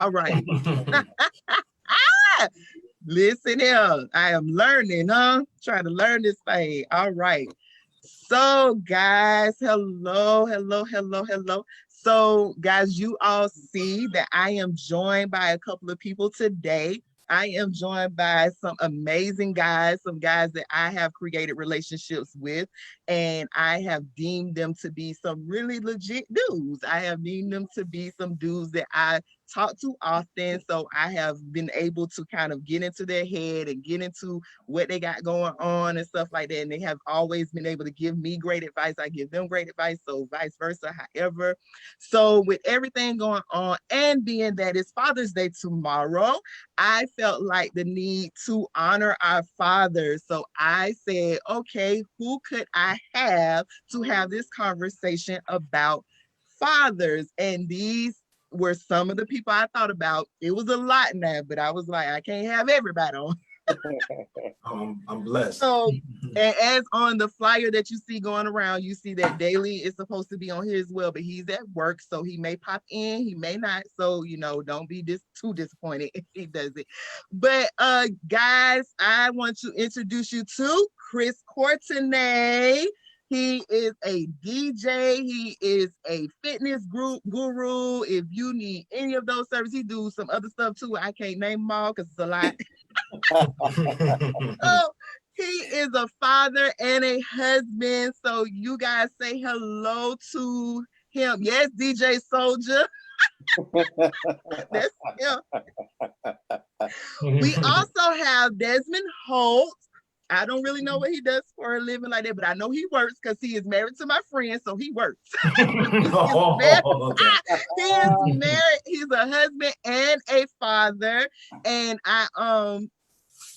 All right. Listen here. I am learning, huh? Trying to learn this thing. All right. So, guys, hello, hello, hello, hello. So, guys, you all see that I am joined by a couple of people today. I am joined by some amazing guys, some guys that I have created relationships with, and I have deemed them to be some really legit dudes. I have deemed them to be some dudes that I talk to often. So I have been able to kind of get into their head and get into what they got going on and stuff like that. And they have always been able to give me great advice. I give them great advice. So vice versa, however. So with everything going on and being that it's Father's Day tomorrow, I felt like the need to honor our fathers. So I said, okay, who could I have to have this conversation about fathers? And these were some of the people I thought about. It was a lot now, but I was like, I can't have everybody on. I'm blessed. So, and as on the flyer that you see going around, you see that Daily is supposed to be on here as well, but he's at work, so he may pop in, he may not. So, don't be too disappointed if he does it. But guys, I want to introduce you to Chris Courtenay. He is a DJ. He is a fitness guru. If you need any of those services, he do some other stuff too. I can't name them all because it's a lot. So he is a father and a husband. So you guys say hello to him. Yes, DJ Soldier. That's him. We also have Desmond Holt. I don't really know what he does for a living like that, but I know he works because he is married to my friend, so he works. He is married. He's a husband and a father, and I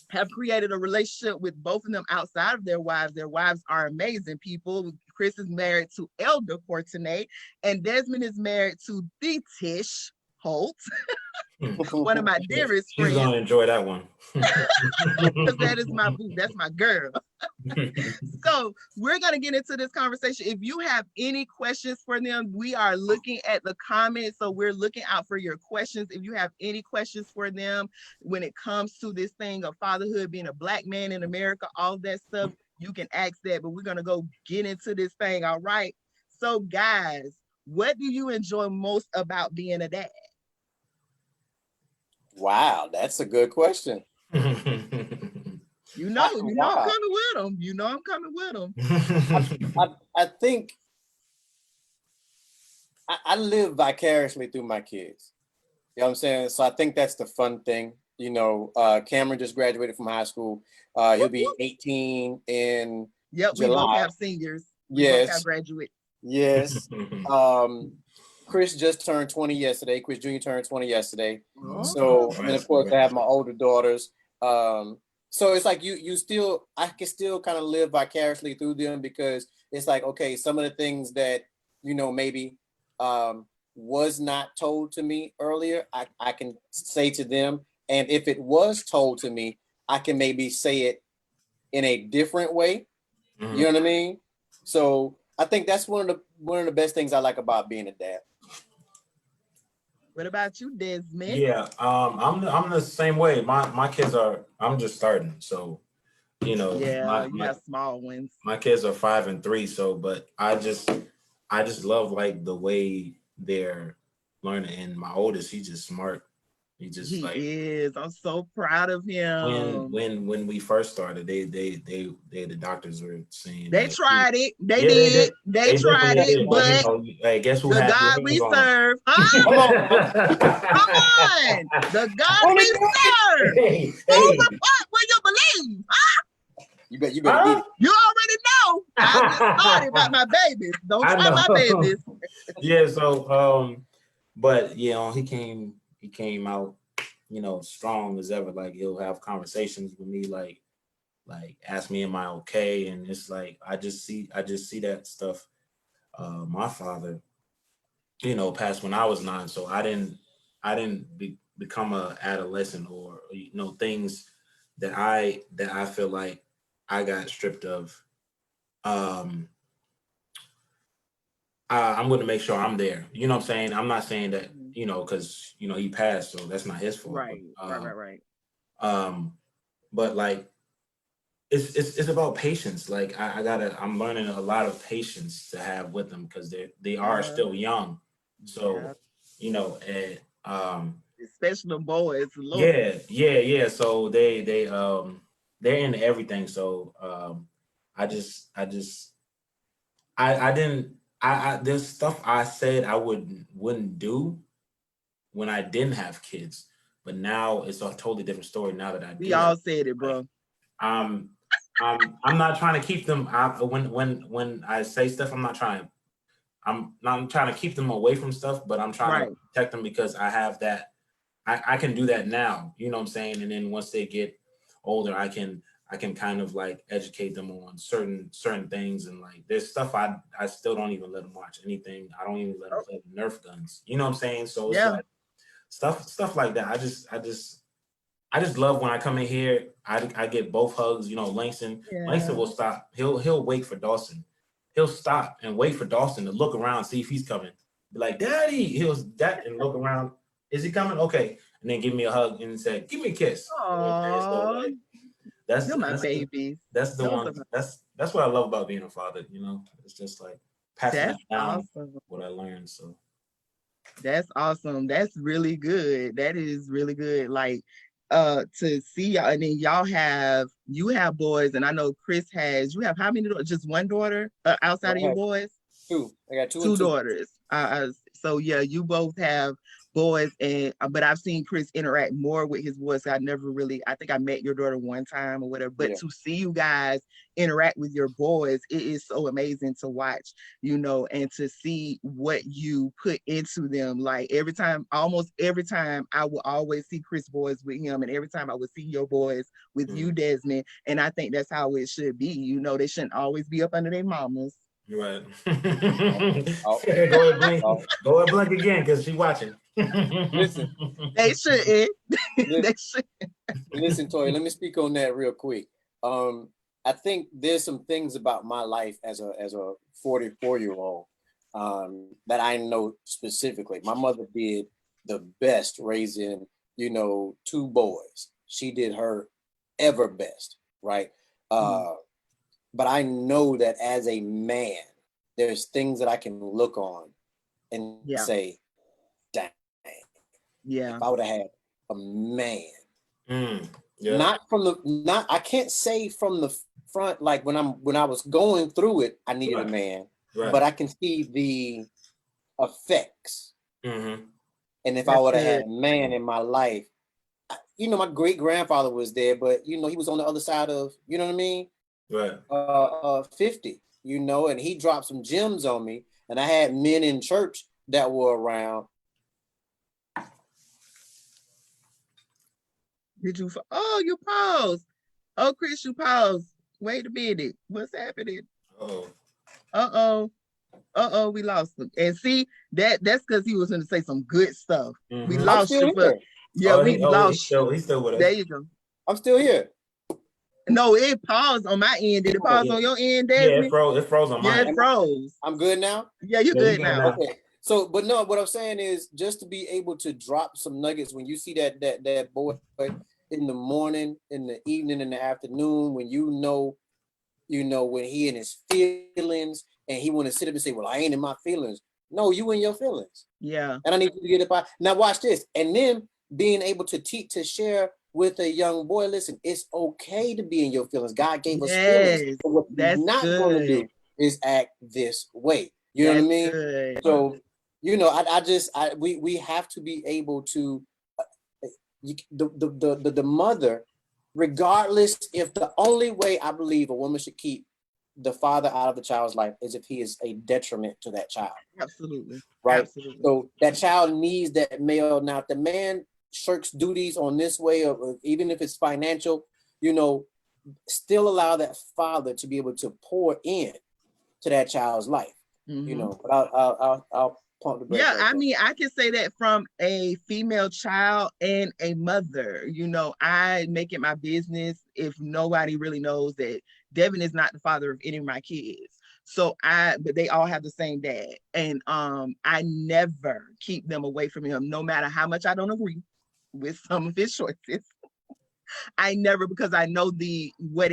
have created a relationship with both of them outside of their wives. Their wives are amazing people. Chris is married to Elder Courtenay, and Desmond is married to the Tish Holt, one of my dearest friends. She's gonna enjoy that one. Because that is my boo. That's my girl. So we're going to get into this conversation. If you have any questions for them, we are looking at the comments. So we're looking out for your questions. If you have any questions for them when it comes to this thing of fatherhood, being a Black man in America, all that stuff, you can ask that. But we're going to go get into this thing. All right. So guys, what do you enjoy most about being a dad? Wow, that's a good question. I'm coming with them. I'm coming with them. I think I live vicariously through my kids. You know what I'm saying? So I think that's the fun thing. Cameron just graduated from high school. He'll be 18 in July. We both have seniors. Yes. We both have graduates. Yes. Chris just turned 20 yesterday. Chris Jr. turned 20 yesterday. Oh. So, and of course, I have my older daughters. So it's like I can still kind of live vicariously through them because it's like, okay, some of the things that, maybe was not told to me earlier, I can say to them. And if it was told to me, I can maybe say it in a different way. Mm-hmm. You know what I mean? So I think that's one of the best things I like about being a dad. What about you, Desmond? Yeah, I'm the same way. My kids I'm just starting, so Yeah, you have small ones. My kids are 5 and 3, so but I just love like the way they're learning. And my oldest, he's just smart. He is. I'm so proud of him. When we first started, the doctors were saying they tried it. They did. They tried it, but hey, guess who? The God we serve. Huh? Come on. The God we serve. Hey. What you believe? Huh? You better get it. You already know. I just started about my babies. Don't try my babies. Yeah. So, but he came out, strong as ever. Like he'll have conversations with me, like ask me, am I okay? And it's like I just see that stuff. My father, passed when I was 9, so I didn't become a adolescent or things that I feel like I got stripped of. I'm going to make sure I'm there. You know what I'm saying? I'm not saying that you know, because you know he passed, so that's not his fault. Right, right. But like it's about patience. Like I'm learning a lot of patience to have with them because they are still young. So, you know, and especially the boys. Lord. yeah. So they're into everything. So I didn't there's stuff I said I wouldn't do when I didn't have kids, but now it's a totally different story now that I We do all have. said it, Like, bro. I'm not trying to keep them. When I say stuff, I'm not trying to keep them away from stuff, but I'm trying to protect them because I have that. I can do that now. You know what I'm saying? And then once they get older, I can kind of like educate them on certain things, and like there's stuff I still don't even let them watch anything. I don't even let them play with Nerf guns. You know what I'm saying? So it's like stuff like that. I just love when I come in here. I get both hugs. You know, Langston will stop. He'll wait for Dawson. He'll stop and wait for Dawson to look around, see if he's coming. Be like, Daddy, and look around. Is he coming? Okay, and then give me a hug and say, give me a kiss. You know what I'm saying? So like, You're my babies. That's the one. That's what I love about being a father. You know, it's just like passing down what I learned. So that's awesome. That's really good. That is really good. Like to see y'all, and then you have boys, and I know Chris has. You have how many? Just one daughter outside of your boys? Two. I got two daughters. So yeah, you both have boys, and but I've seen Chris interact more with his boys. I think I met your daughter one time or whatever, but to see you guys interact with your boys, it is so amazing to watch, you know, and to see what you put into them. Like almost every time I will always see Chris boys with him, and every time I would see your boys with you, Desmond, and I think that's how it should be. You know, they shouldn't always be up under their mamas. Right. Go ahead, blink. Go ahead, blink again, because she's watching. Listen, they shouldn't. They shouldn't. Listen, Toya, let me speak on that real quick. I think there's some things about my life as a 44-year-old that I know specifically. My mother did the best raising, you know, two boys. She did her ever best, right? But I know that as a man, there's things that I can look on and say, dang, if I would have had a man. I can't say from the front, like when I was going through it, I needed a man, but I can see the effects. And if I would have had a man in my life, you know, my great grandfather was there, but you know, he was on the other side of, you know what I mean? 50, you know, and he dropped some gems on me, and I had men in church that were around. You paused. Oh, Chris, you paused. Wait a minute. What's happening? We lost him. And see, that's because he was going to say some good stuff. We lost you. We lost you. He's still with us. There you go. I'm still here. No, it paused on my end. Did it pause on your end, Desmond? Yeah, it froze on mine. Yeah, it froze. I'm good now? Yeah, you're good now. Okay. So, but no, what I'm saying is just to be able to drop some nuggets when you see that boy in the morning, in the evening, in the afternoon, when you know, when he in his feelings and he want to sit up and say, well, I ain't in my feelings. No, you in your feelings. Yeah. And I need you to get it by. Now watch this. And then being able to share with a young boy, listen, it's okay to be in your feelings. God gave us feelings. But what you're not going to do is act this way. You know what I mean? Good. So, you know, we have to be able to, the mother, regardless, if the only way I believe a woman should keep the father out of the child's life is if he is a detriment to that child. Absolutely. Right. Absolutely. So that child needs that male. Now, if the man shirks duties on this way, or even if it's financial, you know, still allow that father to be able to pour in to that child's life. You know, but I'll pump the brakes. Yeah, I mean, I can say that from a female child and a mother. You know, I make it my business, if nobody really knows, that Devin is not the father of any of my kids. But they all have the same dad. And I never keep them away from him, no matter how much I don't agree with some of his choices. I never, because I know what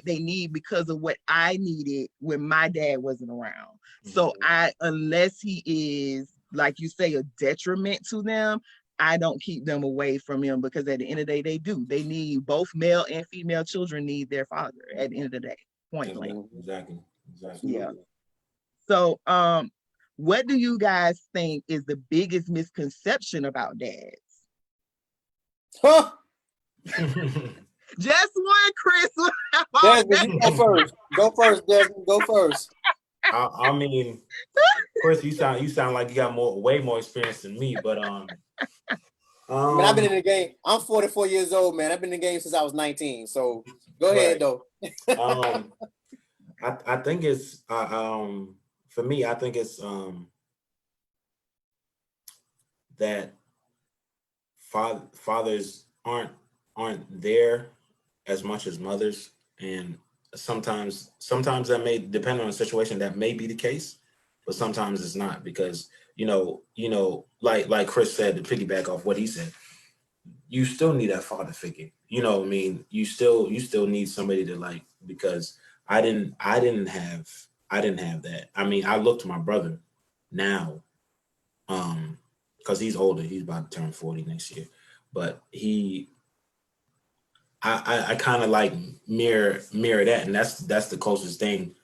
they need because of what I needed when my dad wasn't around. So unless he is, like you say, a detriment to them, I don't keep them away from him, because at the end of the day, they need, both male and female children need their father at the end of the day, point blank. Exactly. Yeah. So what do you guys think is the biggest misconception about dads? Huh? Just one, Chris. Desmond, you go first. Go first, Desmond. Go first. I mean, Chris, you sound like you got way more experience than me, but I mean, I've been in the game. I'm 44 years old, man. I've been in the game since I was 19. So go ahead, though. I think it's for me. I think it's that fathers aren't there as much as mothers, and sometimes that may depend on the situation. That may be the case, but sometimes it's not, because like Chris said, to piggyback off what he said, you still need that father figure. You know what I mean? You still need somebody to, like, because I didn't have that. I mean, I look to my brother now, because he's older. He's about to turn 40 next year, but I kind of like mirror that, and that's the closest thing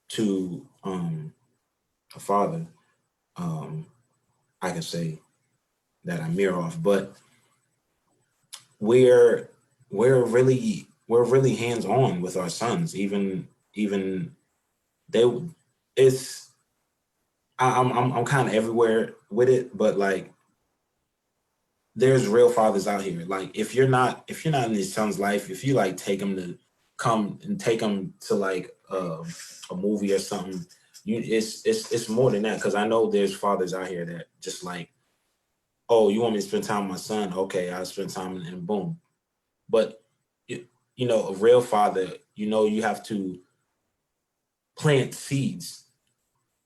to a father I can say that I mirror off. But we're really hands on with our sons. Even I'm kind of everywhere with it, but like, there's real fathers out here. Like, if you're not in his son's life, if you like take him to like a movie or something, it's more than that. Because I know there's fathers out here that just like, oh, you want me to spend time with my son? Okay, I'll spend time, and boom. But a real father, you have to plant seeds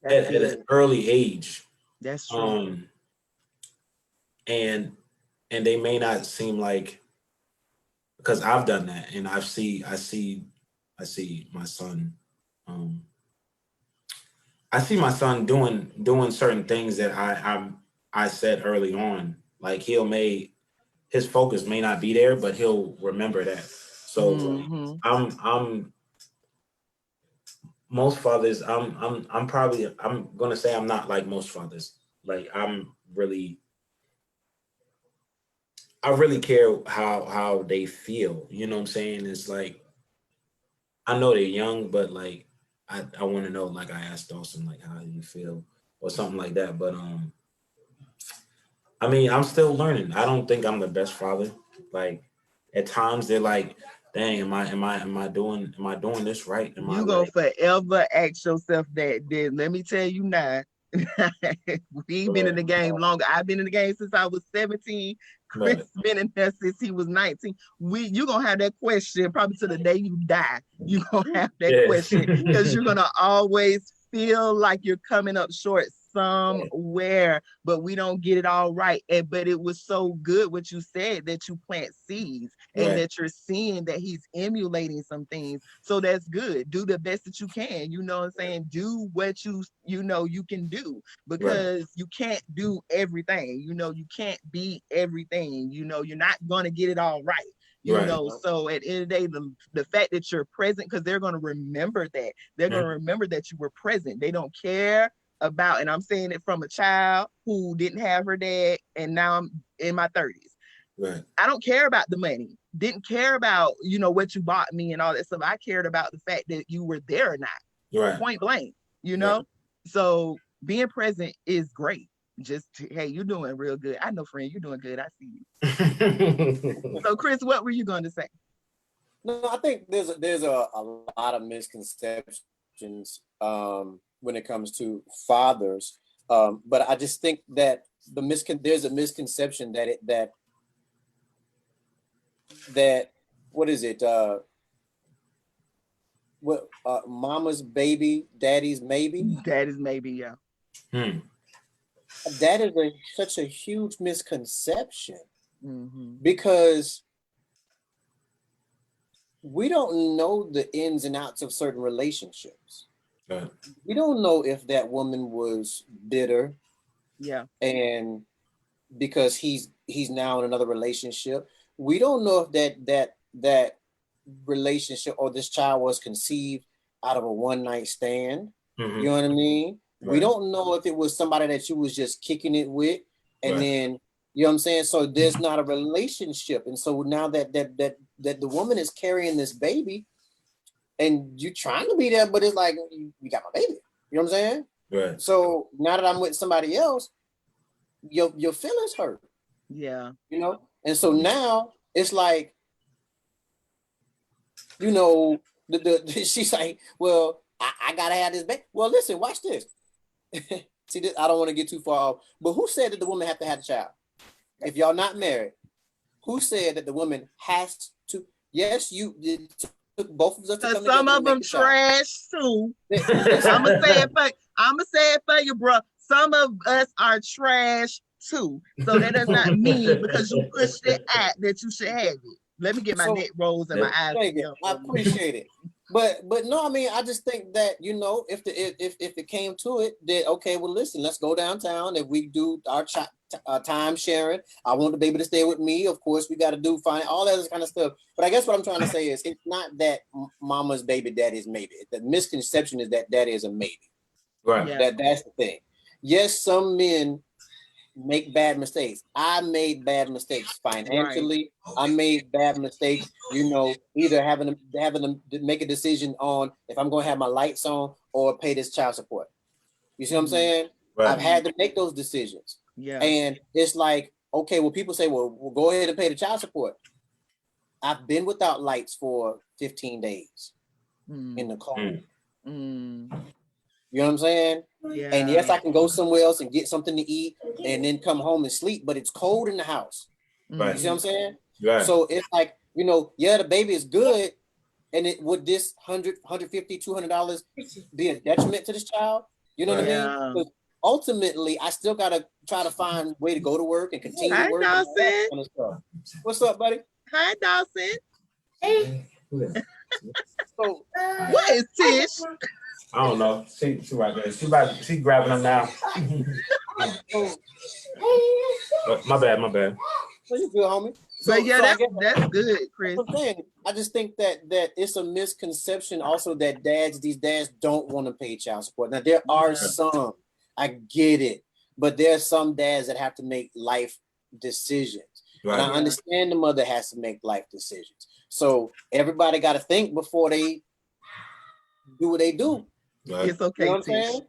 at an early age. That's true. And they may not seem like, because I've done that, and I see my son. I see my son doing certain things that I said early on. Like, his focus may not be there, but he'll remember that. So like, I'm most fathers. I'm gonna say I'm not like most fathers. Like, I really care how they feel. You know what I'm saying? It's like, I know they're young, but like, I want to know, like I asked Dawson, like, how do you feel or something like that. But I mean, I'm still learning. I don't think I'm the best father. Like, at times they're like, dang, am I doing this right? You gonna forever ask yourself that. Then let me tell you now. We've been in the game longer. I've been in the game since I was 17. Chris been in there since he was 19. You gonna have that question probably to the day you die. You gonna have that question, because you're gonna always feel like you're coming up short somewhere, but we don't get it all right. But it was so good what you said, that you plant seeds, and that you're seeing that he's emulating some things. So that's good. Do the best that you can. You know what I'm saying? Do what you can do, because you can't do everything. You can't be everything. You're not gonna get it all right. So at the end of the day, the fact that you're present, because they're going to remember that. They're going to remember that you were present. They don't care about, and I'm saying it from a child who didn't have her dad, and now I'm in my 30s. I don't care about the money. Didn't care about, what you bought me and all that stuff. I cared about the fact that you were there or not. Point blank, So being present is great. Just, hey, you're doing real good. I know, friend, you're doing good. I see you. So, Chris, what were you going to say? No, I think there's a lot of misconceptions when it comes to fathers, but I just think that there's a misconception that what is it? what mama's baby, daddy's maybe. That is maybe, yeah. That is such a huge misconception Mm-hmm. because we don't know the ins and outs of certain relationships. Right. We don't know if that woman was bitter, Yeah, and because he's now in another relationship. We don't know if that relationship or this child was conceived out of a one night stand. Mm-hmm. You know what I mean? Right. We don't know if it was somebody that you was just kicking it with, and Right. then you know what I'm saying. So there's not a relationship, and so now that the woman is carrying this baby, and you trying to be there, but it's like you got my baby. You know what I'm saying? Right. So now that I'm with somebody else, your feelings hurt. yeah. You know, and so now it's like, you know, she's like, well, I gotta have this baby. Well, listen, watch this. See this, I don't want to get too far off, but who said that the woman have to have a child? If y'all not married, who said that the woman has to? Yes, it took both of us to come together. Some of them trash too. I'ma say it for you, bro. Some of us are trash too. So that does not mean because you pushed it out that you should have it. Let me get my neck rolls and my eyes. I appreciate it. But no, I mean, I just think that, you know, if it came to it, that okay, well, listen, let's go downtown. If we do our time sharing, I want the baby to stay with me. Of course, we got to do fine, all that kind of stuff. But I guess what I'm trying to say is, it's not that mama's baby, daddy's maybe. The misconception is that that is a maybe. Right. Yeah. That's the thing. Yes, some men make bad mistakes. I made bad mistakes financially. Right. I made bad mistakes, you know, either having to make a decision on if I'm going to have my lights on or pay this child support. You see what I'm saying? Right. I've had to make those decisions. Yeah. And it's like, okay, well, people say, well, we'll go ahead and pay the child support. I've been without lights for 15 days in the cold. You know what I'm saying? Yeah. And yes, I can go somewhere else and get something to eat and then come home and sleep, but it's cold in the house. Right. You see what I'm saying? Right. So it's like, you know, yeah, the baby is good. And would this $100, $150, $200 be a detriment to this child? You know what I mean? Because ultimately, I still got to try to find a way to go to work and continue to work. Dawson. Kind of stuff. What's up, buddy? Hi, Dawson. Hey. So, what is Tish? I don't know. She right there. She grabbing them now. My bad. Well, you good, homie. So yeah, that's good, Chris. I just think that it's a misconception also that these dads don't want to pay child support. Now there are some, I get it, but there are some dads that have to make life decisions. Right. And I understand the mother has to make life decisions. So everybody got to think before they do what they do. Right. It's okay. You know what I'm saying?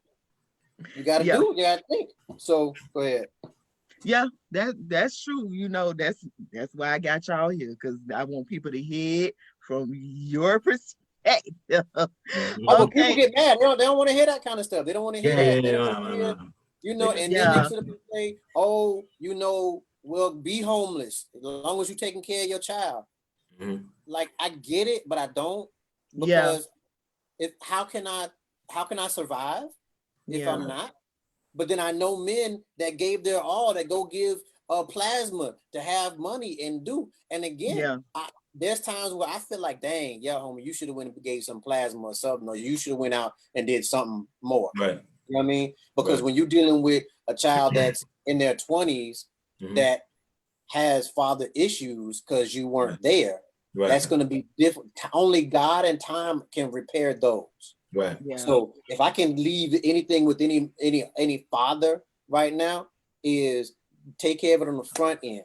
You got to do. You got to think. So go ahead. Yeah, that's true. You know, that's why I got y'all here, because I want people to hear it from your perspective. Oh, people get mad. They don't want to hear that kind of stuff. They don't want to hear that. You know, and then they sit up and say, "Oh, you know, well, be homeless as long as you're taking care of your child." Mm-hmm. Like, I get it, but I don't, because how can I survive if I'm not? But then I know men that gave their all, that go give plasma to have money and do. And again, there's times where I feel like, dang, homie, you should have went and gave some plasma or something, or you should have went out and did something more. Right. You know what I mean? Because when you're dealing with a child that's in their 20s that has father issues because you weren't there, that's going to be different. Only God and time can repair those. Right. Yeah. So if I can leave anything with any father right now, is take care of it on the front end.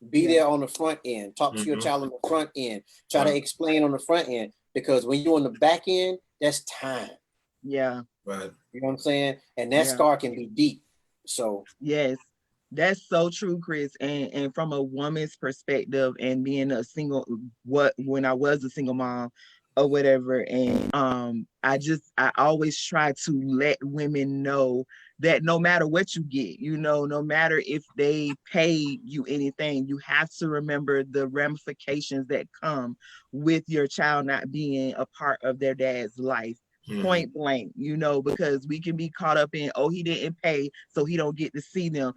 Be there on the front end. Talk to your child on the front end. Try to explain on the front end, because when you're on the back end, that's time. Yeah. Right. You know what I'm saying? And that scar can be deep. So yes, that's so true, Chris. And from a woman's perspective, and being a single, when I was a single mom, or whatever. And I always try to let women know that no matter what you get, no matter if they pay you anything, you have to remember the ramifications that come with your child not being a part of their dad's life. Point blank, because we can be caught up in, oh, he didn't pay, so he don't get to see them.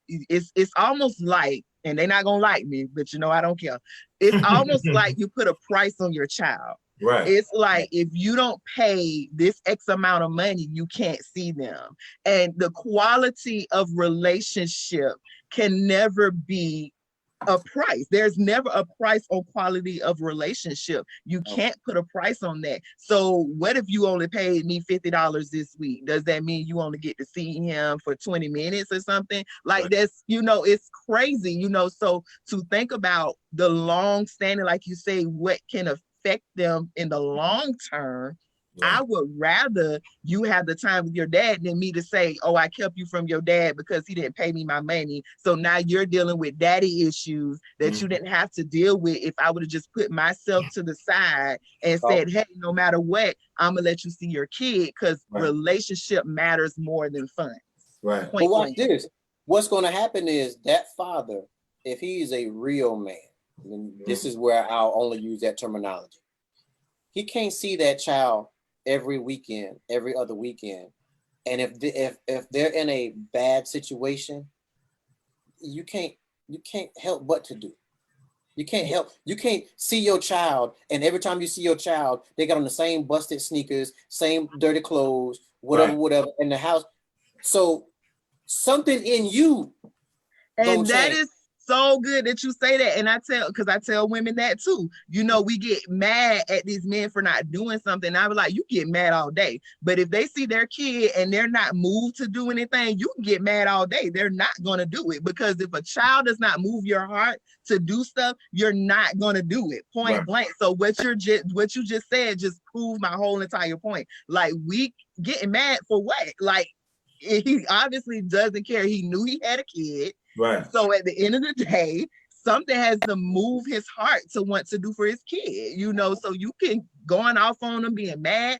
It's almost like, and they're not gonna like me, but I don't care. It's almost like you put a price on your child. Right. It's like, if you don't pay this X amount of money, you can't see them. And the quality of relationship can never be a price. There's never a price on quality of relationship. You can't put a price on that. So what if you only paid me $50 this week? Does that mean you only get to see him for 20 minutes or something? Like, right. That's, it's crazy, so to think about the long standing, like you say, what can affect them in the long term. I would rather you have the time with your dad than me to say, oh, I kept you from your dad because he didn't pay me my money. So now you're dealing with daddy issues that you didn't have to deal with if I would have just put myself to the side and said, hey, no matter what, I'm going to let you see your kid, because relationship matters more than funds. Right. But watch this. What's going to happen is that father, if he is a real man, and this is where I'll only use that terminology, he can't see that child every weekend, every other weekend. And if they're in a bad situation, you can't help but to do. You can't see your child, and every time you see your child, they got on the same busted sneakers, same dirty clothes, whatever in the house. So something in you, and that is so good that you say that. And I tell women that too. We get mad at these men for not doing something. I was like, you get mad all day. But if they see their kid and they're not moved to do anything, you can get mad all day. They're not going to do it, because if a child does not move your heart to do stuff, you're not going to do it. Point blank. So what you just said just proved my whole entire point. Like, we getting mad for what? Like, he obviously doesn't care. He knew he had a kid. Right. So at the end of the day, something has to move his heart to want to do for his kid, so you can going off on him being mad.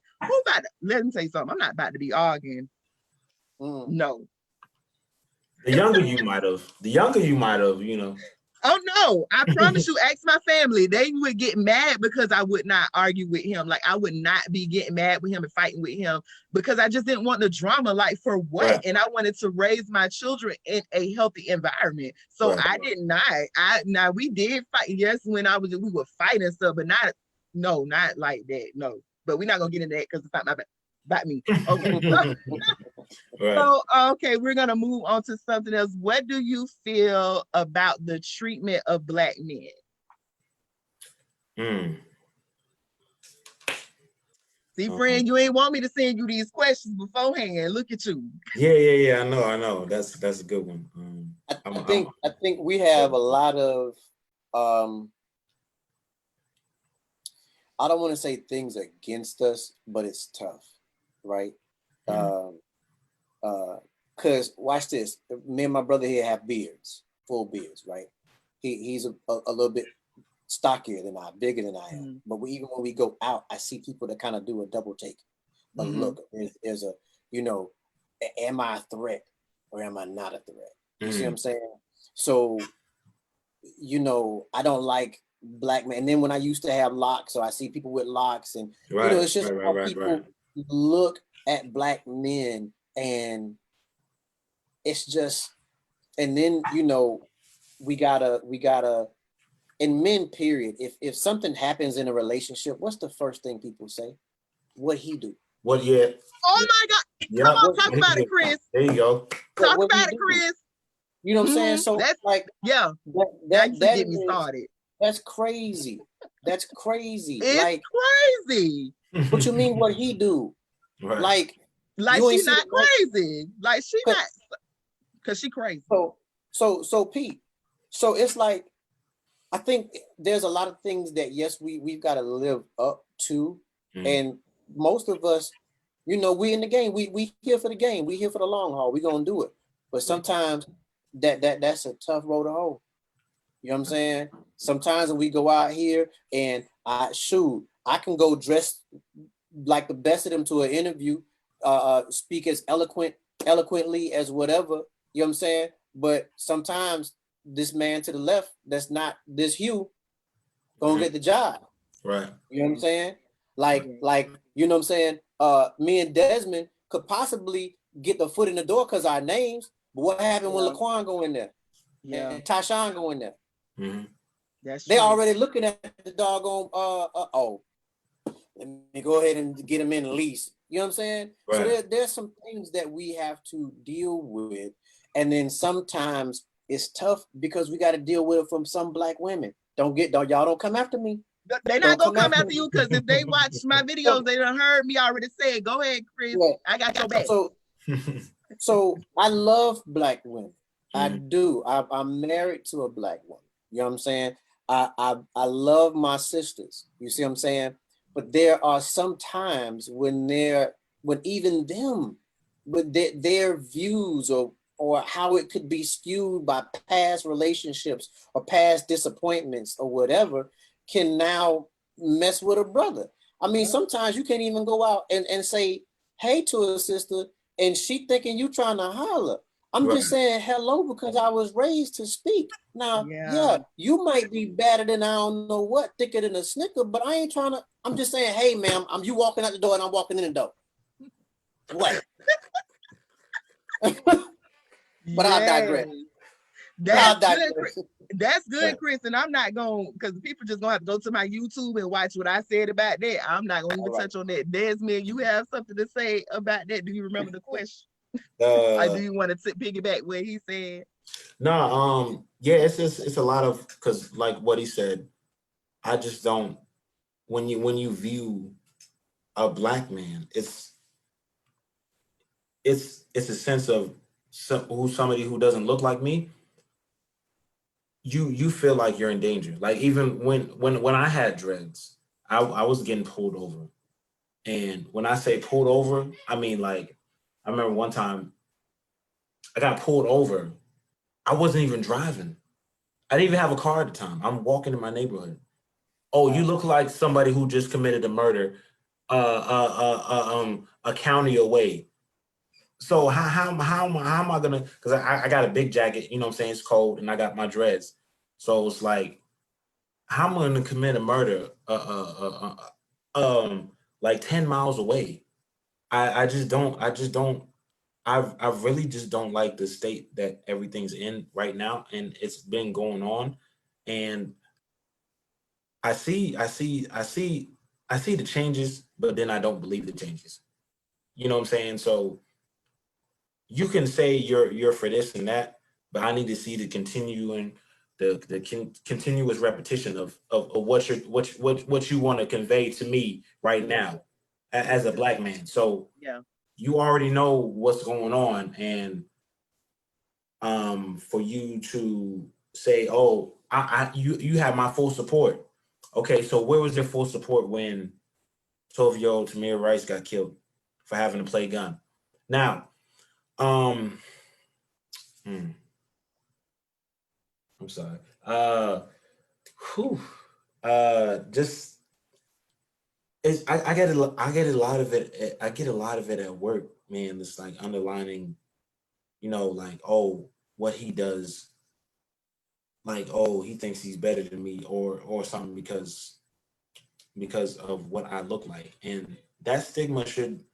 Let me say something. I'm not about to be arguing. No. The younger you might have, Oh no, I promise you, ask my family. They would get mad because I would not argue with him. Like, I would not be getting mad with him and fighting with him, because I just didn't want the drama. Like, for what? Right. And I wanted to raise my children in a healthy environment. So I did not. Now we did fight. Yes, when we were fighting stuff, but not like that. No, but we're not gonna get into that because it's not about me. Okay. So, okay, we're going to move on to something else. What do you feel about the treatment of Black men? See, friend, you ain't want me to send you these questions beforehand. Look at you. Yeah. I know. That's a good one. I think we have a lot of I don't want to say things against us, but it's tough, right? Because watch this. Me and my brother here have beards, full beards, right? He's a little bit stockier than I, bigger than I am. But even when we go out, I see people that kind of do a double take. But look, there's a, am I a threat or am I not a threat? You see what I'm saying? So, I don't like Black men. And then when I used to have locks, so I see people with locks, and it's just how people look at Black men, and it's just, and then we gotta in men, period, if something happens in a relationship, what's the first thing people say? What he do? What? Yeah. Oh my God! Come on, talk about it, Chris. There you go. Talk about it, Chris. You know what I'm saying? So that's like, that get me started. That's crazy. That's crazy. It's crazy. What you mean? What he do? Right. Like she's not crazy. Like, she not, because she crazy. So Pete. So it's like, I think there's a lot of things that we've got to live up to, and most of us, we in the game. We here for the game. We here for the long haul. We gonna do it. But sometimes that's a tough road to hoe. You know what I'm saying? Sometimes when we go out here and I I can go dress like the best of them to an interview, speak as eloquently as whatever, you know what I'm saying? But sometimes this man to the left, that's not this hue, gonna get the job. Right. You know what I'm saying? Like, you know what I'm saying? Me and Desmond could possibly get the foot in the door because our names, but what happened when Laquan go in there? Yeah. And Tashawn go in there? Mm-hmm. That's They true. already looking at the doggone, let me go ahead and get him in the lease. You know what I'm saying? Right. So there's some things that we have to deal with. And then sometimes it's tough because we got to deal with it from some black women. Y'all don't come after me. They're not gonna come after you because if they watch my videos, they done heard me already say, go ahead, Chris. Yeah. I got your back. So I love black women. I do. I'm married to a black woman. You know what I'm saying? I love my sisters. You see what I'm saying? But there are some times when even them, with their views or how it could be skewed by past relationships or past disappointments or whatever, can now mess with a brother. I mean, sometimes you can't even go out and say hey to a sister and she thinking you trying to holler. I'm just saying hello because I was raised to speak. Now, you might be better than I don't know what, thicker than a snicker, but I ain't trying to. I'm just saying, hey, ma'am, you walking out the door and I'm walking in the door. What? But I digress. That's good, Chris. And I'm not going, because people just gonna have to go to my YouTube and watch what I said about that. I'm not gonna even touch on that. Desmond, you have something to say about that? Do you remember the question? Or do you want to piggyback what he said? No, it's a lot of, because like what he said, I just don't, when you view a black man, it's a sense of somebody who doesn't look like me. You feel like you're in danger. Like even when I had dreads, I was getting pulled over. And when I say pulled over, I mean, like, I remember one time I got pulled over. I wasn't even driving. I didn't even have a car at the time. I'm walking in my neighborhood. Oh, you look like somebody who just committed a murder, a county away. So how am I gonna? Because I got a big jacket. You know what I'm saying? It's cold, and I got my dreads. So it's like, how am I gonna commit a murder? Like 10 miles away. I really just don't like the state that everything's in right now, and it's been going on. And I see the changes, but then I don't believe the changes. You know what I'm saying? So you can say you're for this and that, but I need to see the continuous repetition of what you want to convey to me right now as a black man. So you already know what's going on, and for you to say, oh, you have my full support. Okay, so where was your full support when 12-year-old Tamir Rice got killed for having to play gun? Now, I'm sorry. Just I get a lot of it. I get a lot of it at work, man. It's like underlining, like, oh, what he does. Like, oh, he thinks he's better than me, or something because of what I look like, and that stigma should.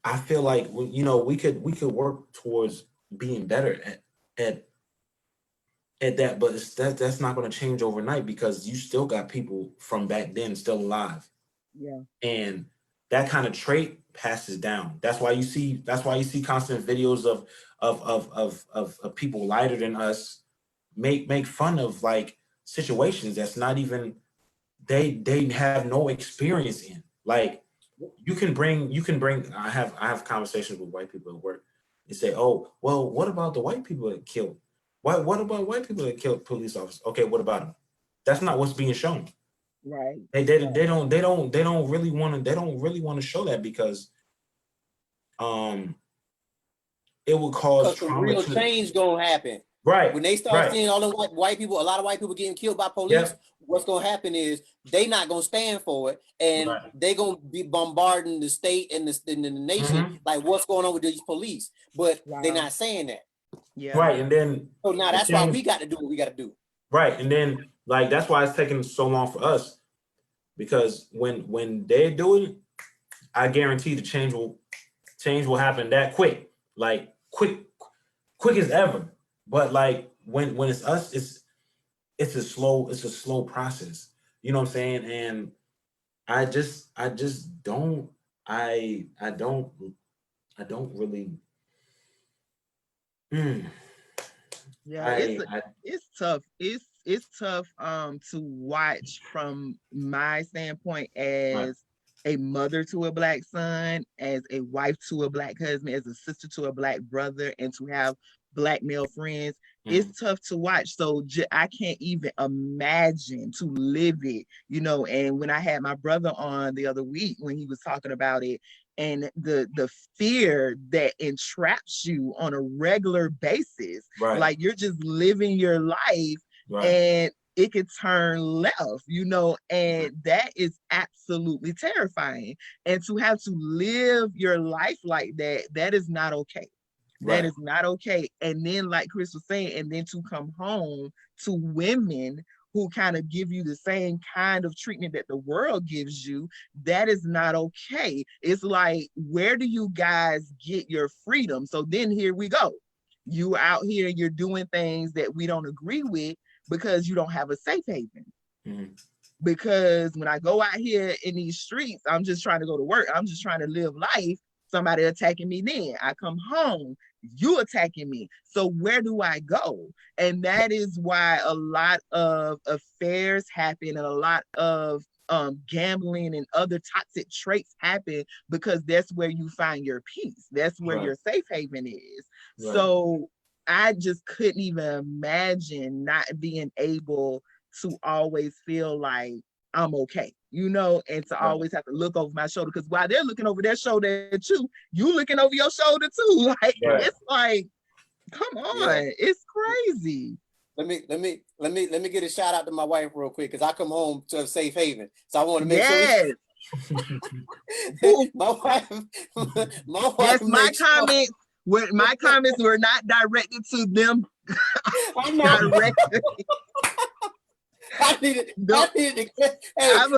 I feel like we could work towards being better at that, but that's not going to change overnight because you still got people from back then still alive. Yeah, and that kind of trait passes down. That's why you see constant videos of people lighter than us make fun of like situations that's not even they have no experience in. Like you can bring I have conversations with white people at work and say, oh, well, what about the white people that killed? What about white people that killed police officers? Okay, what about them? That's not what's being shown. Right. They don't really want to show that because it will cause trauma. Real change gonna happen. Right. When they start seeing all the white people, a lot of white people getting killed by police, what's gonna happen is they not gonna stand for it, and they gonna be bombarding the state and the nation like what's going on with these police, but they're not saying that. Yeah. Right, and then so now that's why we got to do what we got to do. Right, and then like that's why it's taking so long for us, because when they do it, I guarantee the change will happen that quick, like quick as ever. But like when it's us, it's a slow process. You know what I'm saying? And I just don't really. Yeah, it's tough. It's tough to watch from my standpoint as a mother to a Black son, as a wife to a Black husband, as a sister to a Black brother, and to have Black male friends. It's tough to watch. So I can't even imagine to live it, you know. And when I had my brother on the other week, when he was talking about it, and the fear that entraps you on a regular basis, like you're just living your life, and it could turn left, you know, and that is absolutely terrifying. And to have to live your life like that, that is not okay. That is not okay. And then, like Chris was saying, and then to come home to women who kind of give you the same kind of treatment that the world gives you, that is not okay. It's like, where do you guys get your freedom? So then here we go. You out here, you're doing things that we don't agree with because you don't have a safe haven. Because when I go out here in these streets, I'm just trying to go to work. I'm just trying to live life. Somebody attacking me, then I come home, you attacking me. So where do I go? And that is why a lot of affairs happen, and a lot of gambling and other toxic traits happen, because that's where you find your peace. That's where your safe haven is. So I just couldn't even imagine not being able to always feel like I'm okay, you know, and to always have to look over my shoulder, because while they're looking over their shoulder at you looking over your shoulder too. Like it's like, come on, it's crazy. Let me get a shout out to my wife real quick, because I come home to a safe haven, so I want to make sure. My wife. Yes, my comments were not directed to them. Directly. I needed to, hey, I'm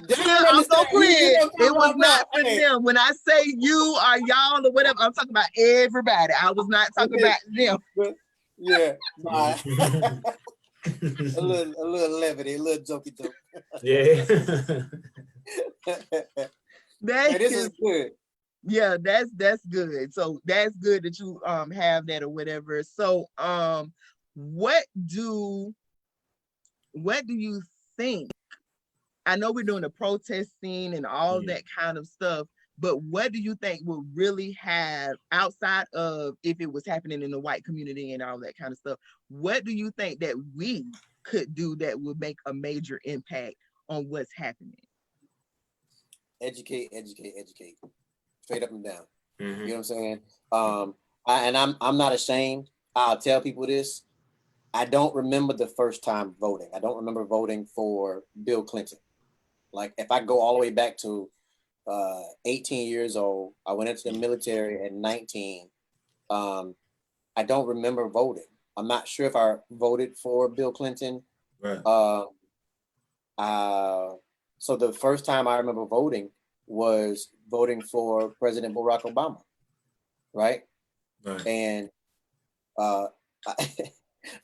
so clear. It was not for them. When I say you or y'all or whatever, I'm talking about everybody. I was not talking about them. Yeah. a little levity, a little jokey joke. Yeah. This is good. Yeah, that's good. So that's good that you have that or whatever. So what do you think? I know we're doing the protesting and all that kind of stuff, but what do you think would really have, outside of if it was happening in the white community and all that kind of stuff, what do you think that we could do that would make a major impact on what's happening? Educate. Straight up and down. You know what I'm saying? I'm not ashamed. I'll tell people this. I don't remember the first time voting. I don't remember voting for Bill Clinton. Like, if I go all the way back to 18 years old, I went into the military at 19. I don't remember voting. I'm not sure if I voted for Bill Clinton. So the first time I remember voting was voting for President Barack Obama, right? And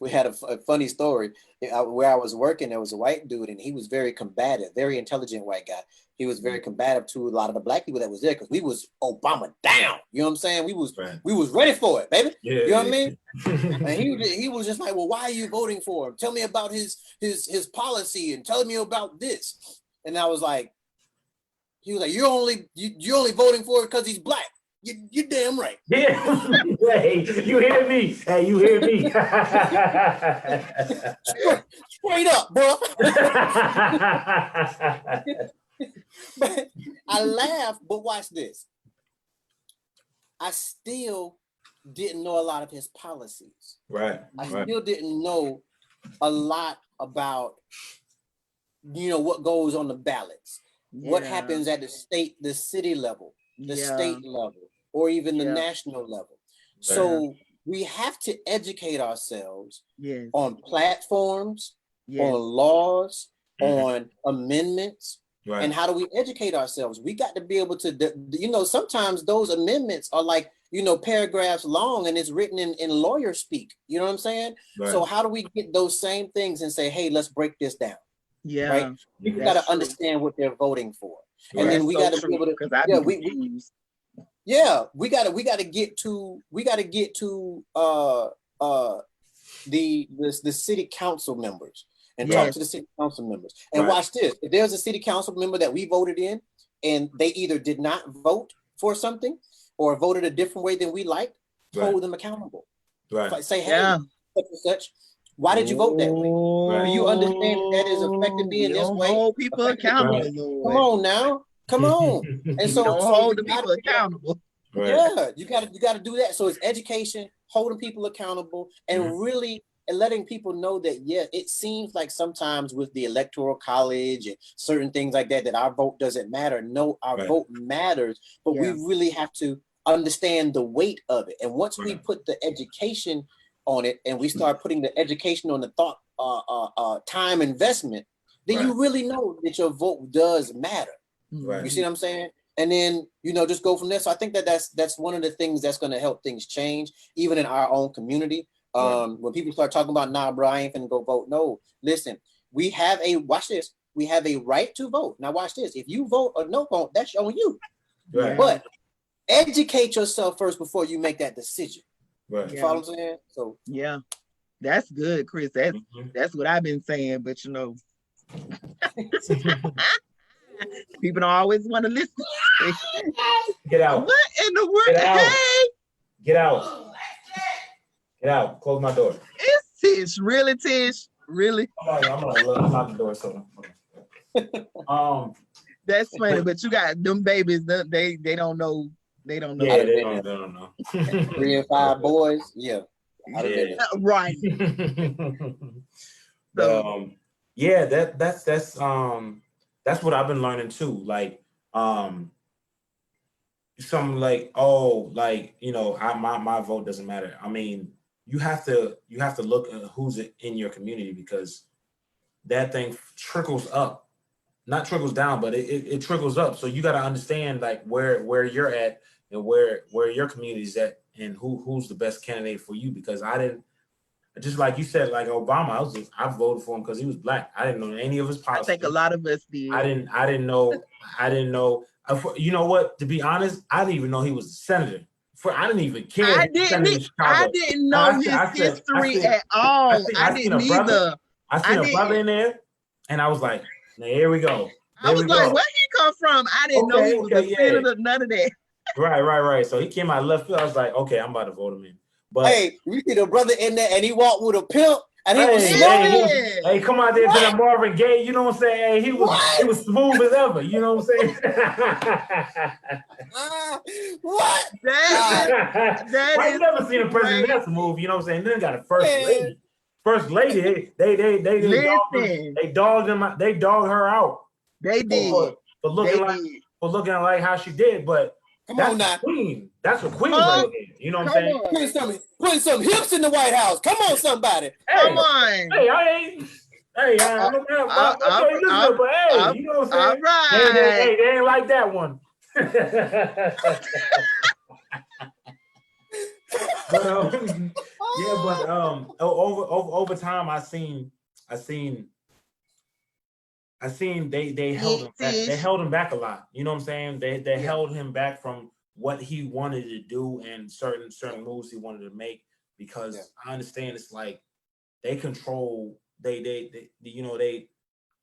we had a funny story. Where I was working, there was a white dude, and he was very combative, very intelligent white guy. He was very combative to a lot of the black people that was there, because we was Obama down. You know what I'm saying? We was ready for it, baby. You know what I mean? And he was just like, well, why are you voting for him? Tell me about his policy, and tell me about this. And I was like, he was like, you're only voting for it because he's black. You're damn right. Yeah. Hey, you hear me? Hey, you hear me? Straight up, bro. But I laugh, but watch this. I still didn't know a lot of his policies. I still didn't know a lot about what goes on the ballots, what happens at the state, the city level, the state level, or even the national level. So we have to educate ourselves on platforms, on laws, on amendments. And how do we educate ourselves? We got to be able to, sometimes those amendments are like, paragraphs long and it's written in lawyer speak. You know what I'm saying? So how do we get those same things and say, hey, let's break this down? Right? People got to understand what they're voting for. And then we got to be able to, we got to get to the city council members and talk to the city council members and watch this. If there's a city council member that we voted in and they either did not vote for something or voted a different way than we liked, hold them accountable. Say, hey, such and such, why did you vote that way? Do you understand that is affected me in this way? Hold people accountable. Come on now. Come on. And so hold the people accountable. Yeah, you got to do that. So it's education, holding people accountable, and really letting people know that, it seems like sometimes with the electoral college and certain things like that, that our vote doesn't matter. No, our vote matters, but we really have to understand the weight of it. And once we put the education on it and we start putting the education on the thought, time investment, then you really know that your vote does matter. You see what I'm saying? And then, just go from there. So I think that's one of the things that's going to help things change, even in our own community. When people start talking about, nah, bro, I ain't finna go vote. No, listen, we have watch this. We have a right to vote. Now watch this. If you vote or no vote, that's on you. But educate yourself first before you make that decision. You follow what I'm saying? So that's good, Chris. That's what I've been saying, but people don't always want to listen. Get out. What in the world? Hey! Get out. Get out. Close my door. It's Tish. Really, Tish? Really? I'm out the door. So. That's funny, but you got them babies. They don't know. They don't know. Yeah, they don't know. 3 and 5 boys. Yeah. Right. So, that's what I've been learning too. Like, some like, my vote doesn't matter. I mean, you have to look at who's in your community, because that thing trickles up, not trickles down, but it trickles up. So you got to understand like where you're at and where your community's at and who's the best candidate for you. Because I didn't, just like you said, like Obama, I voted for him because he was black. I didn't know any of his policies. I think a lot of us did. I didn't know. You know what? To be honest, I didn't even know he was a senator. I didn't even care. I didn't know his history at all. I didn't either. I seen a brother in there, and I was like, "Here we go." I was like, "Where he come from?" I didn't know he was a senator. None of that. Right. So he came out of left field. I was like, "Okay, I'm about to vote him in." But hey, we see the brother in there, and he walked with a pimp. And he was hey, come out there to that Marvin Gaye, you know what I'm saying? Hey, he was smooth as ever, you know what I'm saying? What? I've never seen a president that smooth, you know what I'm saying? Then got a first lady. First lady, they dogged her out. They did. For looking like how she did, but come on now. Queen. That's a queen right there. You know what I'm saying? Putting some hips in the White House. Come on, somebody. Come on. Hey, I ain't. Hey, I don't know. But hey, you know what I'm saying? All right. They ain't like that one. But over time, I seen they held him back. They held him back a lot. You know what I'm saying? They held him back from what he wanted to do and certain moves he wanted to make, because I understand it's like they control they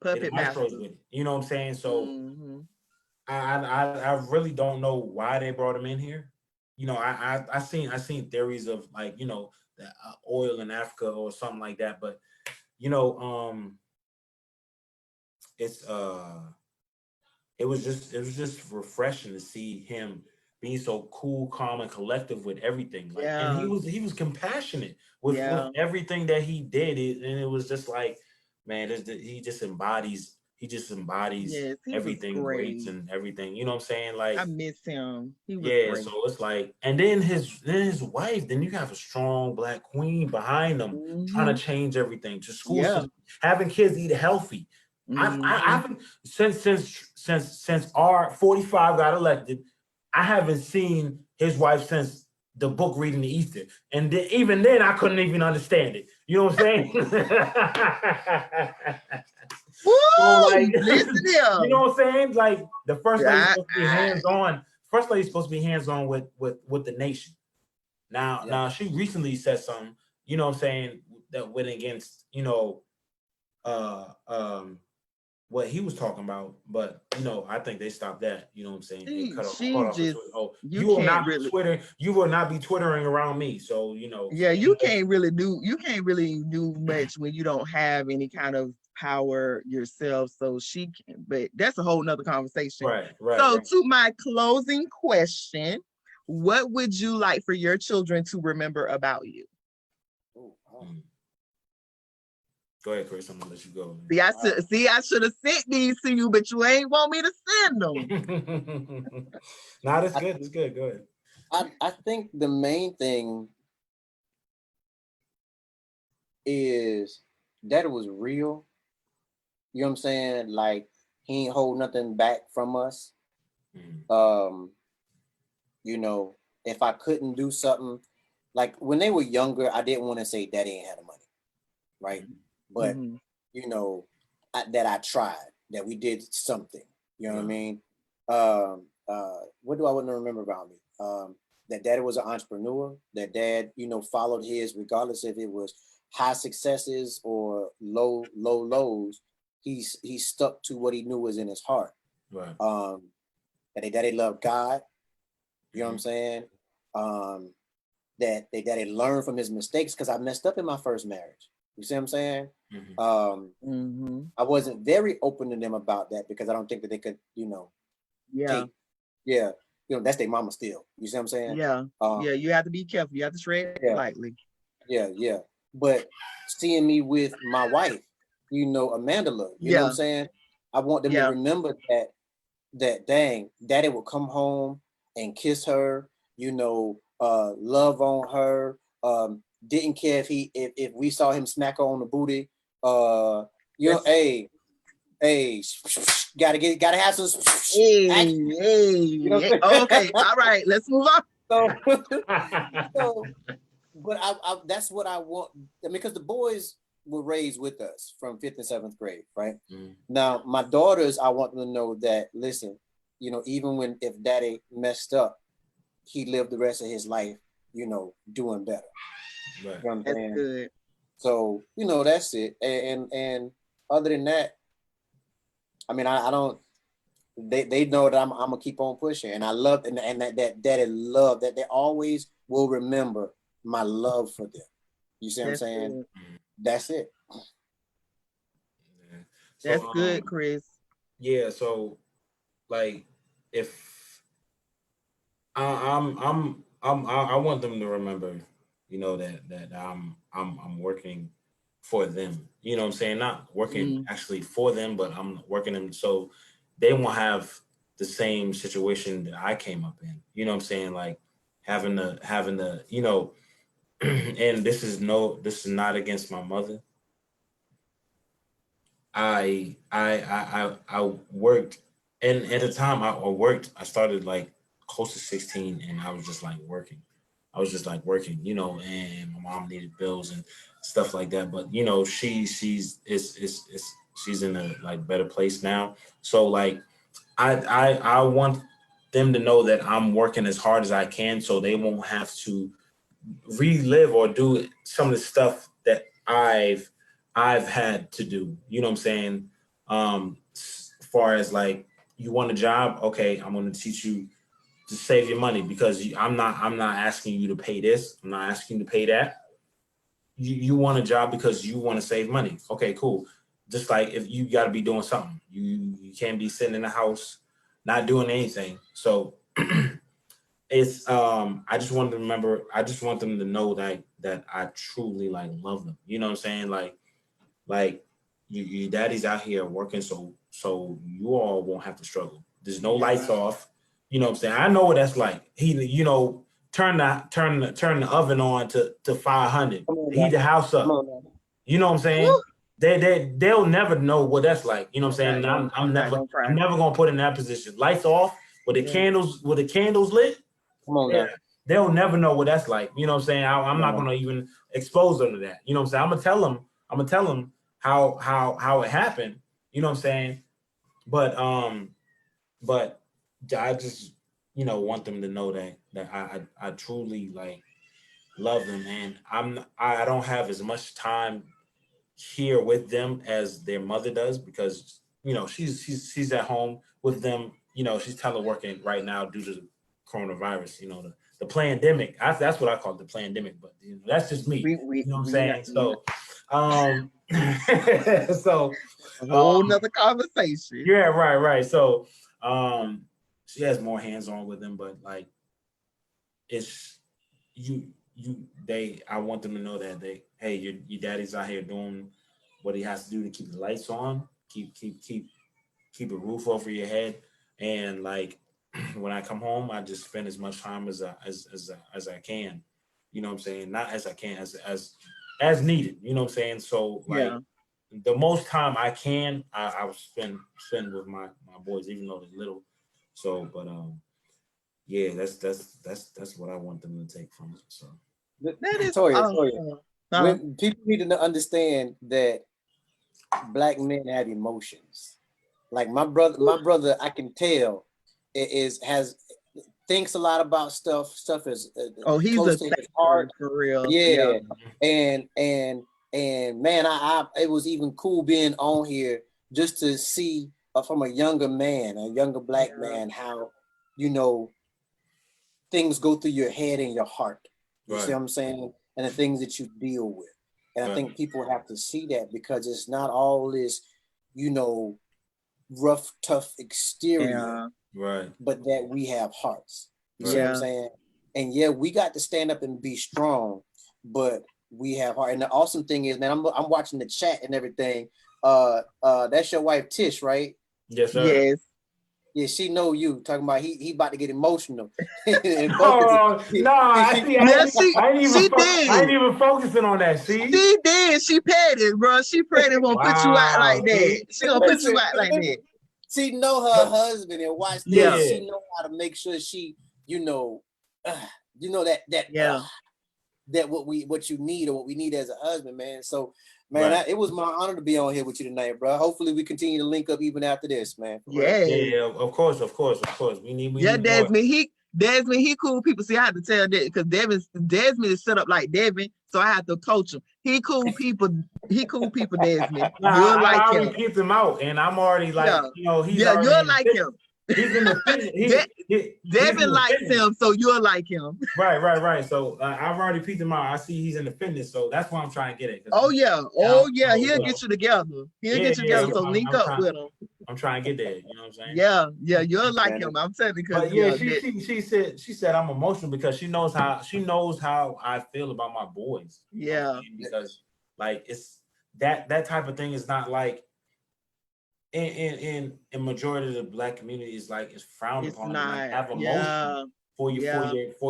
puppet masters with it. You know what I'm saying? So I really don't know why they brought him in here. You know, I seen theories of like, you know, the oil in Africa or something like that, but you know, it was just refreshing to see him being so cool, calm, and collective with everything. Like, and he was compassionate with everything that he did, and it was just like, man, he just embodies he just embodies Yes, he was everything great great. and everything. You know what I'm saying? Like, I miss him. He was yeah, great. so it's like, and then his wife, then you have a strong black queen behind them trying Hmm. to change everything to school Yeah. system, having kids eat healthy. I Hmm. haven't since our 45 got elected, I haven't seen his wife since the book reading the Easter. And even then I couldn't even understand it. You know what I'm saying? So like, Woo! Listen you here. know what I'm saying? Like the first lady's I, supposed to be hands-on. First lady's supposed to be hands-on with the nation. Now she recently said something, you know what I'm saying, that went against, uh um what he was talking about, but I think they stopped that. You know what I'm saying? They cut she off the just, Twitter. Oh, you can't really, you will not be twittering around me. So yeah, stay away. you can't really do much when you don't have any kind of power yourself. So she can, but that's a whole nother conversation. So Right. to my closing question, what would you like for your children to remember about you? Mm. Go ahead, Chris. I'm gonna let you go. I should have sent these to you, but you ain't want me to send them. Nah, that's good. It's good. Go ahead. I think the main thing is that it was real. You know what I'm saying? Like he ain't hold nothing back from us. Mm. If I couldn't do something, like when they were younger, I didn't want to say daddy ain't had the money, right? But Mhm. that I tried, that we did something. You know what I mean? What do I want to remember about me? That daddy was an entrepreneur. That dad, followed his, regardless if it was high successes or low lows. He stuck to what he knew was in his heart. Right. That daddy loved God. You know what I'm saying? That daddy learned from his mistakes, because I messed up in my first marriage. You see what I'm saying? I wasn't very open to them about that because I don't think that they could, Yeah. That's their mama still. You see what I'm saying? Yeah. You have to be careful. You have to tread lightly. Yeah. But seeing me with my wife, Amanda, you know what I'm saying? I want them to remember that dang, daddy would come home and kiss her, love on her, didn't care if we saw him smack her on the booty, gotta have some action. Okay, all right, let's move on. But I that's what I want. I mean, because the boys were raised with us from 5th and 7th grade, right? Now, my daughters, I want them to know that, listen, even if daddy messed up, he lived the rest of his life, doing better. Right. You know what I'm saying? That's good. So, that's it. And other than that, I mean, I don't, they know that I'm gonna keep on pushing. And I love, and that daddy love, that they always will remember my love for them. You see what I'm saying? Good. That's it. Yeah. That's So good, Chris. yeah, so like if I want them to remember, that I'm working for them. You know what I'm saying? Not working actually for them, but I'm working them so they won't have the same situation that I came up in. You know what I'm saying? Like having the and this is not against my mother. I worked, and at the time I worked, I started like close to 16, and I was just like working. I was just like working, and my mom needed bills and stuff like that. But she's in a like better place now. So like I want them to know that I'm working as hard as I can, so they won't have to relive or do some of the stuff that I've had to do. You know what I'm saying? As far as like, you want a job, okay, I'm going to teach you to save your money, because I'm not asking you to pay this. I'm not asking you to pay that. You want a job because you want to save money. Okay, cool. Just like if you got to be doing something, you can't be sitting in the house not doing anything. So it's I just want them to know that I truly like love them. You know what I'm saying? Like your daddy's out here working, so you all won't have to struggle. There's no lights off. You know what I'm saying? I know what that's like. He, you know, turn the oven on to 500. Heat the house up. You know what I'm saying? Woo. They'll never know what that's like. You know what I'm saying? And I'm never gonna put in that position. Lights off with the candles lit. Come on now. They'll never know what that's like. You know what I'm saying? I'm not gonna even expose them to that. You know what I'm saying? I'm gonna tell them how it happened. You know what I'm saying? But I just, you know, want them to know that I truly like love them, and I don't have as much time here with them as their mother does, because, you know, she's at home with them. You know, she's teleworking right now due to the coronavirus. You know, the pandemic. That's what I call it, the pandemic. But you know, that's just me. You know what I'm saying? So, so a whole nother conversation. yeah, right. So, she has more hands on with them, but like, it's I want them to know that hey, your daddy's out here doing what he has to do to keep the lights on, keep a roof over your head, and like, when I come home, I just spend as much time as I can. You know what I'm saying? Not as I can, as needed. You know what I'm saying? So like, the most time I can, I will spend with my boys, even though they're little. So, but yeah, that's what I want them to take from it. So that is Toya. When people need to understand that Black men have emotions. Like my brother, I can tell thinks a lot about stuff. Stuff is he's close to his heart for real. Yeah. And man, I it was even cool being on here just to see from a younger Black man, how, you know, things go through your head and your heart. You see what I'm saying? And the things that you deal with. And I think people have to see that, because it's not all this, you know, rough, tough exterior, but that we have hearts. You see what I'm saying? And yeah, we got to stand up and be strong, but we have heart. And the awesome thing is, man, I'm watching the chat and everything. That's your wife Tish, right? Yes, sir. Yes. Yeah, she know you talking about he about to get emotional. I ain't even focusing on that. See, she did. She petty, bro. She petty. Won't put you out like that. She gonna put you out like that. She know her husband and watch this. Yeah. She know how to make sure she, you know that what you need, or what we need as a husband, man. So, man, it was my honor to be on here with you tonight, bro. Hopefully, we continue to link up even after this, man. Yeah, of course. We need Desmond, he cool people. See, I had to tell that, because Desmond is set up like Devin, so I have to coach him. He cool people, Desmond. I already picked him out, and I'm already like, you know, he's already you'll like him. He's in the fitness. Devin likes him, so you'll like him. Right. So I've already picked him out. I see he's in the fitness, so that's what I'm trying to get at. He'll get you together. So link up with him. I'm trying to get there. You know what I'm saying? Yeah, you'll like him. I'm telling you, because she said I'm emotional because she knows how I feel about my boys. Yeah, because like, it's that type of thing is not like in majority of the Black community is like, it's frowned upon to like have emotion for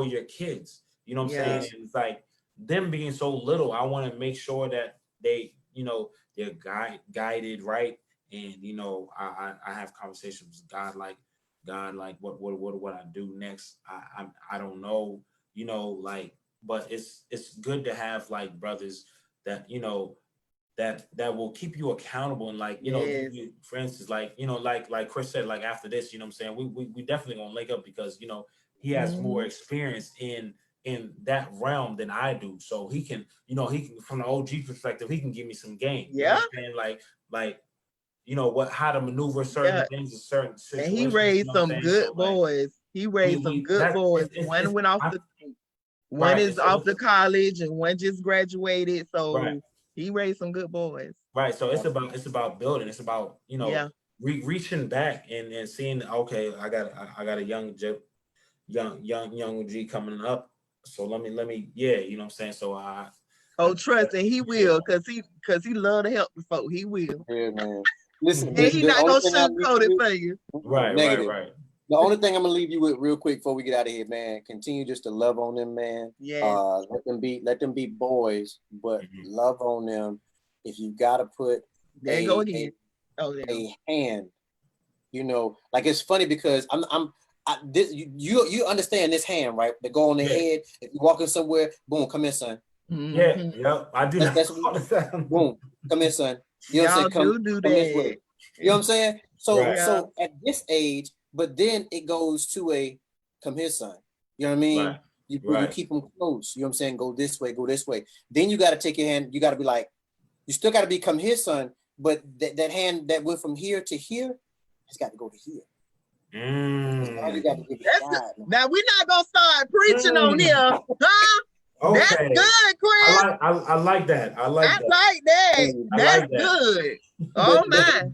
your kids. You know what I'm saying? And it's like, them being so little, I want to make sure that they, you know, they're guided right. And, you know, I have conversations with God, like what I do next. I don't know, you know, like, but it's good to have like brothers that, you know, that will keep you accountable. And like, you know, for instance, like, you know, like Chris said, like, after this, you know what I'm saying, we definitely gonna link up, because, you know, he has more experience in that realm than I do. So he can, from the OG perspective, he can give me some game. Yeah. You know what I'm saying? Like, you know, how to maneuver certain things in certain situations. And he raised some good boys. He raised some good boys. One went off one is off the college, and one just graduated. So he raised some good boys. Right. So it's about building. It's about, you know, reaching back and seeing, okay, I got a young G coming up. So let me, you know what I'm saying? So Oh, trust, and he will, cause he love to help the folk. He will. Yeah, man. Listen, And the, he the not only gonna thing I'm sugarcoat it for you. Right, negative. right. The only thing I'm gonna leave you with real quick before we get out of here, man. Continue just to love on them, man. Yes. Let them be boys, but love on them. If you gotta put There you go again. a hand, you know, like it's funny because you understand this hand, right? That go on the head. If you're walking somewhere, boom, come here, son. Yeah, I do. That's boom, come here, son. You know what I'm saying? Come this way. You know what I'm saying? So at this age, but then it goes to a come here, son. You know what I mean? Right. You keep them close. You know what I'm saying? Go this way, go this way. Then you got to take your hand. You got to be like, you still got to be come here, son. But that hand that went from here to here, it's got to go to here. Now you got to give it a shot, now we're not gonna start preaching on here, huh? Okay. That's good, Chris. I like that. I like that. That's good. Oh my.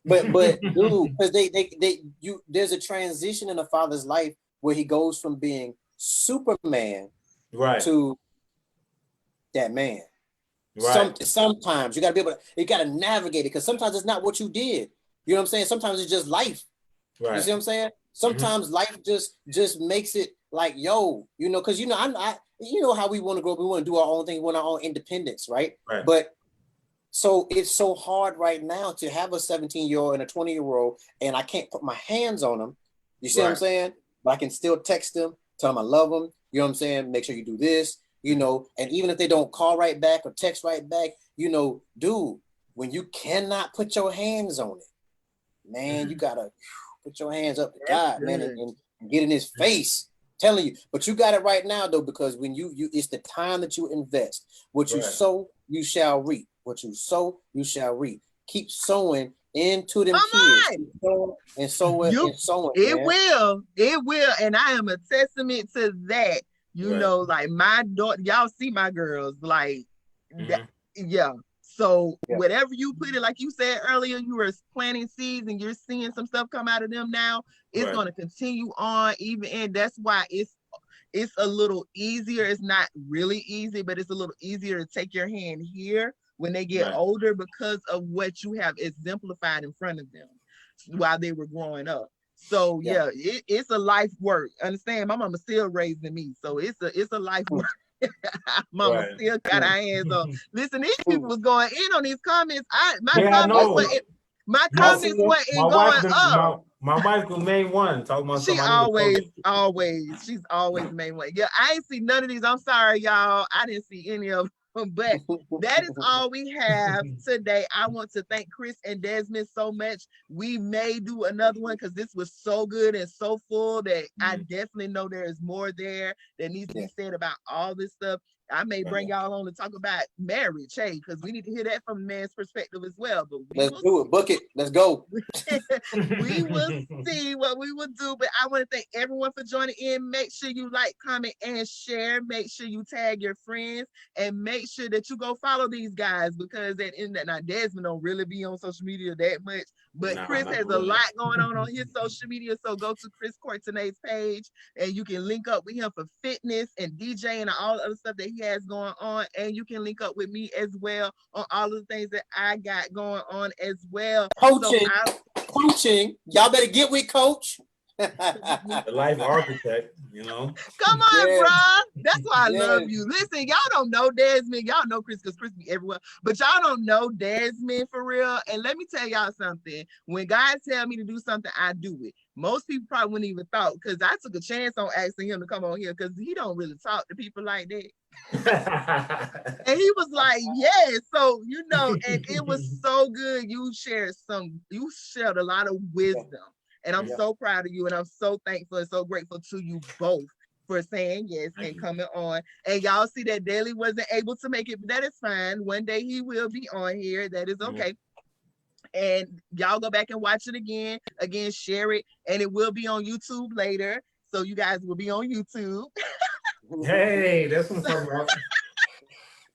But dude, because there's a transition in a father's life where he goes from being Superman to that man. Right. Sometimes you gotta be able to, you gotta navigate it because sometimes it's not what you did. You know what I'm saying? Sometimes it's just life. Right. You see what I'm saying? Sometimes life just makes it like, yo, you know, because you know how we want to grow up, we want to do our own thing, we want our own independence, right? But so it's so hard right now to have a 17-year-old and a 20-year-old, and I can't put my hands on them. You see what I'm saying? But I can still text them, tell them I love them. You know what I'm saying? Make sure you do this, you know, and even if they don't call right back or text right back, you know, dude, when you cannot put your hands on it, man, you gotta put your hands up to God, man, and get in his face. Telling you, but you got it right now though, because when you it's the time that you invest. What you sow, you shall reap. What you sow, you shall reap. Keep sowing into them kids. And sowing. It will. And I am a testament to that. You know, like my daughter, y'all see my girls, like So whatever you put it, like you said earlier, you were planting seeds and you're seeing some stuff come out of them now. It's going to continue on, and that's why it's a little easier. It's not really easy, but it's a little easier to take your hand here when they get older because of what you have exemplified in front of them while they were growing up. So it's a life work. Understand? My mama still raising me, so it's a life work. Mama still got her hands on. Listen, these people was going in on these comments. My comments wasn't going up. My wife the main one talking about she's always the main one. Yeah, I ain't see none of these. I'm sorry, y'all. I didn't see any of them, but that is all we have today. I want to thank Chris and Desmond so much. We may do another one because this was so good and so full that I definitely know there is more there that needs to be said about all this stuff. I may bring y'all on to talk about marriage, because we need to hear that from a man's perspective as well. But let's do it. Book it. Let's go. We will see what we will do. But I want to thank everyone for joining in. Make sure you like, comment, and share. Make sure you tag your friends, and make sure that you go follow these guys because now Desmond don't really be on social media that much, but Chris has a lot going on his social media. So go to Chris Courtenay's page, and you can link up with him for fitness and DJing and all the other stuff that he has going on, and you can link up with me as well on all of the things that I got going on as well. Coaching. Y'all better get with Coach. The life architect, you know. Come on, bro. That's why I love you. Listen, y'all don't know Desmond. Y'all know Chris because Chris be everywhere, but y'all don't know Desmond for real. And let me tell y'all something. When God tell me to do something, I do it. Most people probably wouldn't even thought, because I took a chance on asking him to come on here because he don't really talk to people like that. And he was like, yeah. So, you know, and it was so good. You shared a lot of wisdom. And I'm so proud of you, and I'm so thankful and so grateful to you both for saying yes and coming on. And y'all see that Daly wasn't able to make it, but that is fine. One day he will be on here. That is okay. And y'all go back and watch it again, share it, and it will be on YouTube later. So you guys will be on YouTube. Hey, that's what I'm talking about.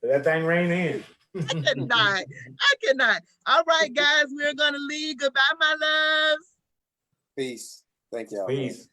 That thing rain in. I cannot. All right, guys, we're gonna leave. Goodbye, my loves. Peace. Thank y'all. Peace.